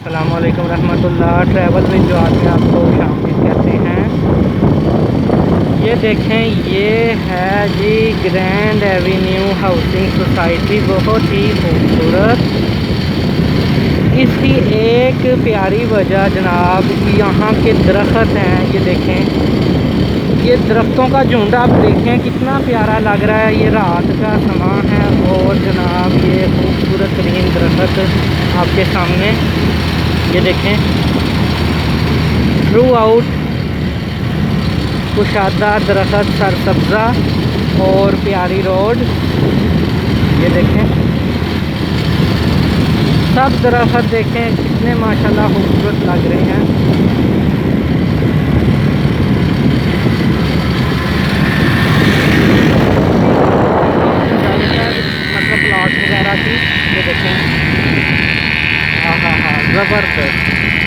अस्सलाम वालेकुम रहमतुल्लाह। ट्रैवल में जो आदमी आपको शामिल कहते हैं। ये देखें, ये है जी ग्रैंड एवेन्यू हाउसिंग सोसाइटी, बहुत ही खूबसूरत। इसकी एक प्यारी वजह जनाब यहाँ के दरख्त हैं। ये देखें, ये दरख्तों का झुंड आप देखें कितना प्यारा लग रहा है। ये रात का समा है और जनाब ये खूबसूरत तरीन दरख्त आपके सामने। ये देखें, थ्रू आउट कुशादा दरख्त, सरसब्ज़ा और प्यारी रोड। ये देखें, सब दरख्त देखें कितने माशाल्लाह खूबसूरत लग रहे हैं। मतलब प्लॉट वगैरह की। ये देखें, हाँ हाँ हाँ, ज़बरदस्त।